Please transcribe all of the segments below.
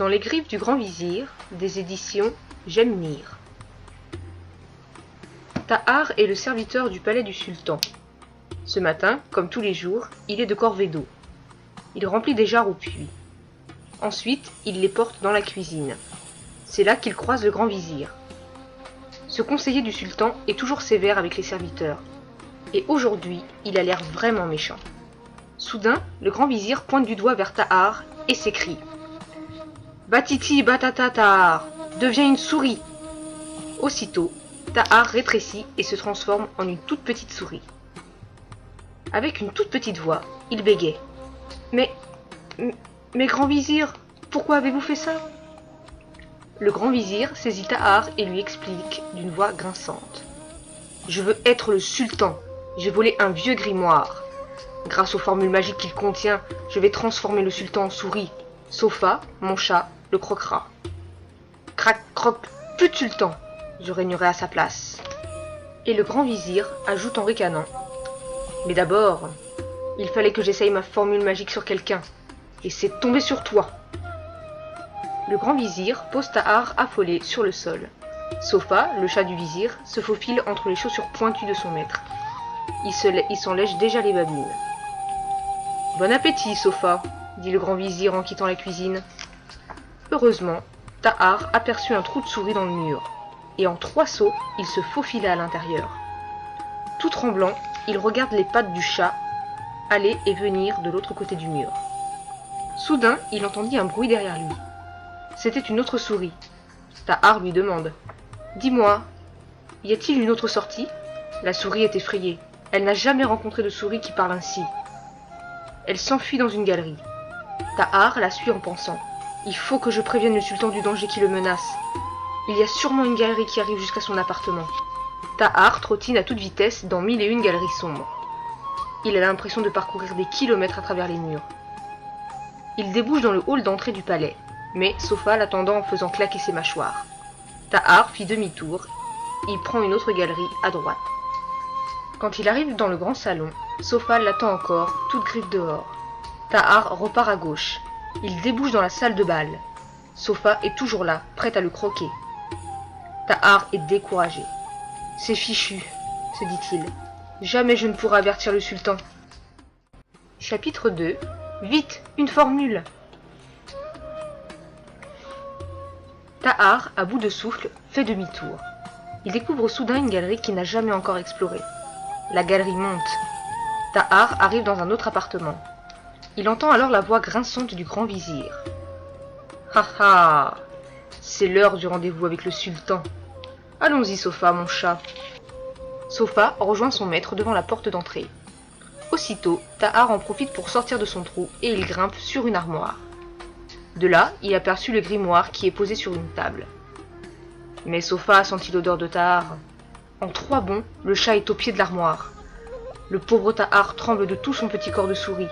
Dans les griffes du grand vizir, des éditions Jemnir. Tahar est le serviteur du palais du sultan. Ce matin, comme tous les jours, il est de corvée d'eau. Il remplit des jarres au puits. Ensuite, il les porte dans la cuisine. C'est là qu'il croise le grand vizir. Ce conseiller du sultan est toujours sévère avec les serviteurs. Et aujourd'hui, il a l'air vraiment méchant. Soudain, le grand vizir pointe du doigt vers Tahar et s'écrie « Batiti batata Tahar, deviens une souris !» Aussitôt, Tahar rétrécit et se transforme en une toute petite souris. Avec une toute petite voix, il bégait. Mais grand vizir, pourquoi avez-vous fait ça ?» Le grand vizir saisit Tahar et lui explique d'une voix grinçante. « Je veux être le sultan. J'ai volé un vieux grimoire. Grâce aux formules magiques qu'il contient, je vais transformer le sultan en souris. Sofa, mon chat, le croquera. Crac, croc, plus de sultan. Je régnerai à sa place. » Et le grand vizir ajoute en ricanant. « Mais d'abord, il fallait que j'essaye ma formule magique sur quelqu'un. Et c'est tombé sur toi. » Le grand vizir pose Tahar affolé sur le sol. Sofa, le chat du vizir, se faufile entre les chaussures pointues de son maître. Il s'en lèche déjà les babines. « Bon appétit, Sofa !» dit le grand vizir en quittant la cuisine. Heureusement, Tahar aperçut un trou de souris dans le mur, et en 3 sauts, il se faufila à l'intérieur. Tout tremblant, il regarde les pattes du chat aller et venir de l'autre côté du mur. Soudain, il entendit un bruit derrière lui. C'était une autre souris. Tahar lui demande « Dis-moi, y a-t-il une autre sortie ?» La souris est effrayée. Elle n'a jamais rencontré de souris qui parle ainsi. Elle s'enfuit dans une galerie. Tahar la suit en pensant « Il faut que je prévienne le sultan du danger qui le menace. Il y a sûrement une galerie qui arrive jusqu'à son appartement. » Tahar trottine à toute vitesse dans 1001 galeries sombres. Il a l'impression de parcourir des kilomètres à travers les murs. Il débouche dans le hall d'entrée du palais, mais Sofa l'attendant en faisant claquer ses mâchoires. Tahar fit demi-tour. Il prend une autre galerie à droite. Quand il arrive dans le grand salon, Sofa l'attend encore, toute griffe dehors. Tahar repart à gauche. Il débouche dans la salle de bal. Sofa est toujours là, prête à le croquer. Tahar est découragé. « C'est fichu, » se dit-il. « Jamais je ne pourrai avertir le sultan. » Chapitre 2. Vite, une formule. Tahar, à bout de souffle, fait demi-tour. Il découvre soudain une galerie qu'il n'a jamais encore explorée. La galerie monte. Tahar arrive dans un autre appartement. Il entend alors la voix grinçante du grand vizir. « Ha ha, c'est l'heure du rendez-vous avec le sultan. Allons-y, Sofa, mon chat. » Sofa rejoint son maître devant la porte d'entrée. Aussitôt, Tahar en profite pour sortir de son trou et il grimpe sur une armoire. De là, il aperçut le grimoire qui est posé sur une table. Mais Sofa sentit l'odeur de Tahar. En 3 bonds, le chat est au pied de l'armoire. Le pauvre Tahar tremble de tout son petit corps de souris.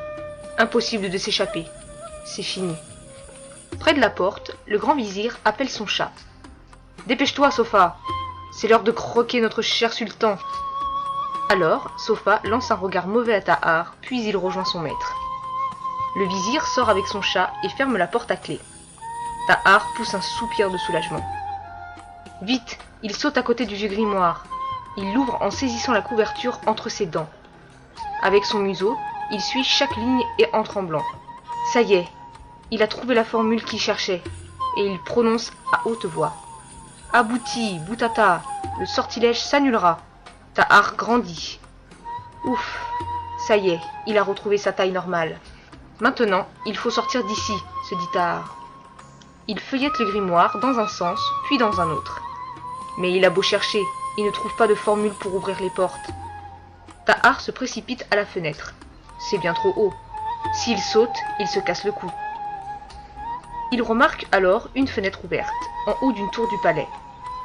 Impossible de s'échapper. C'est fini. Près de la porte, le grand vizir appelle son chat. « Dépêche-toi, Sofa. C'est l'heure de croquer notre cher sultan. » Alors, Sofa lance un regard mauvais à Tahar, puis il rejoint son maître. Le vizir sort avec son chat et ferme la porte à clé. Tahar pousse un soupir de soulagement. Vite, il saute à côté du vieux grimoire. Il l'ouvre en saisissant la couverture entre ses dents. Avec son museau, il suit chaque ligne et en tremblant. Ça y est, il a trouvé la formule qu'il cherchait, et il prononce à haute voix. Abouti, boutata, le sortilège s'annulera. Tahar grandit. Ouf, ça y est, il a retrouvé sa taille normale. Maintenant, il faut sortir d'ici, se dit Tahar. Il feuillette le grimoire dans un sens, puis dans un autre. Mais il a beau chercher, il ne trouve pas de formule pour ouvrir les portes. Tahar se précipite à la fenêtre. C'est bien trop haut. S'il saute, il se casse le cou. Il remarque alors une fenêtre ouverte, en haut d'une tour du palais.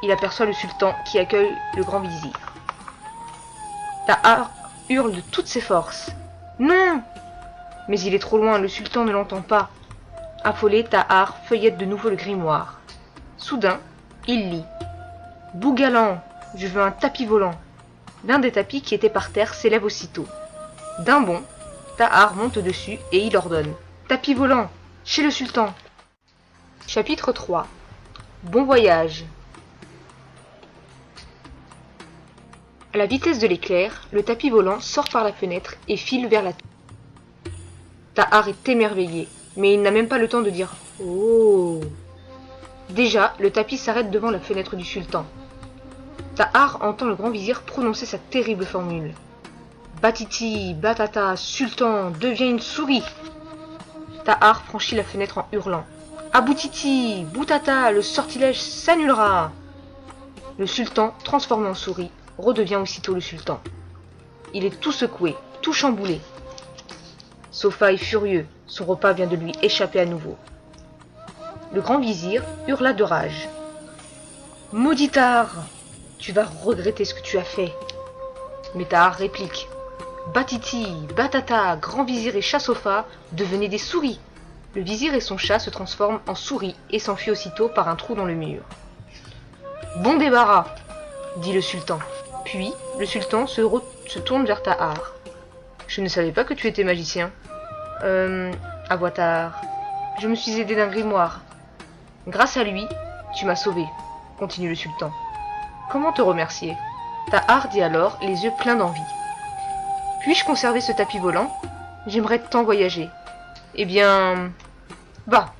Il aperçoit le sultan qui accueille le grand vizir. Tahar hurle de toutes ses forces. « Non !» Mais il est trop loin, le sultan ne l'entend pas. Affolé, Tahar feuillette de nouveau le grimoire. Soudain, il lit. « Bougalant, je veux un tapis volant. » L'un des tapis qui était par terre s'élève aussitôt. D'un bond, Tahar monte dessus et il ordonne. « Tapis volant, chez le sultan !» Chapitre 3. Bon voyage. À la vitesse de l'éclair, le tapis volant sort par la fenêtre et file vers la terre. Tahar est émerveillé, mais il n'a même pas le temps de dire « Oh !» Déjà, le tapis s'arrête devant la fenêtre du sultan. Tahar entend le grand vizir prononcer sa terrible formule. « Batiti, Batata, sultan, deviens une souris !» Tahar franchit la fenêtre en hurlant. « Aboutiti, Boutata, le sortilège s'annulera !» Le sultan, transformé en souris, redevient aussitôt le sultan. Il est tout secoué, tout chamboulé. Sofa est furieux, son repas vient de lui échapper à nouveau. Le grand vizir hurla de rage. « Maudit Tahar, tu vas regretter ce que tu as fait. » Mais Tahar réplique. « Batiti, Batata, grand vizir et chat Sofa, devenez des souris !» Le vizir et son chat se transforment en souris et s'enfuient aussitôt par un trou dans le mur. « Bon débarras !» dit le sultan. Puis, le sultan se tourne vers Tahar. « Je ne savais pas que tu étais magicien. » avoua Tahar. « Je me suis aidé d'un grimoire. »« Grâce à lui, tu m'as sauvé, » continue le sultan. « Comment te remercier ?» Tahar dit alors, les yeux pleins d'envie. « Puis-je conserver ce tapis volant? J'aimerais tant voyager. »« Eh bien... va, »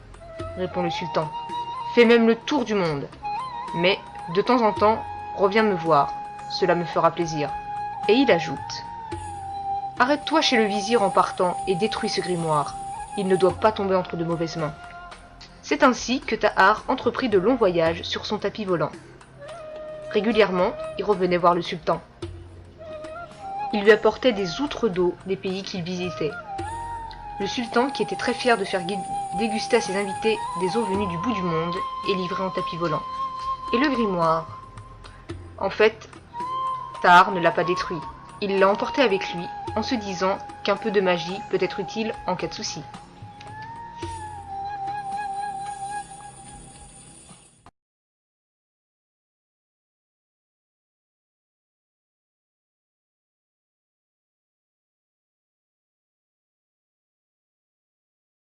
répond le sultan. « Fais même le tour du monde. Mais, de temps en temps, reviens me voir. Cela me fera plaisir. » Et il ajoute. « Arrête-toi chez le vizir en partant et détruis ce grimoire. Il ne doit pas tomber entre de mauvaises mains. » C'est ainsi que Tahar entreprit de longs voyages sur son tapis volant. Régulièrement, il revenait voir le sultan. Il lui apportait des outres d'eau des pays qu'il visitait. Le sultan, qui était très fier de faire déguster à ses invités des eaux venues du bout du monde, est livré en tapis volant. Et le grimoire? En fait, Tahar ne l'a pas détruit. Il l'a emporté avec lui, en se disant qu'un peu de magie peut être utile en cas de souci.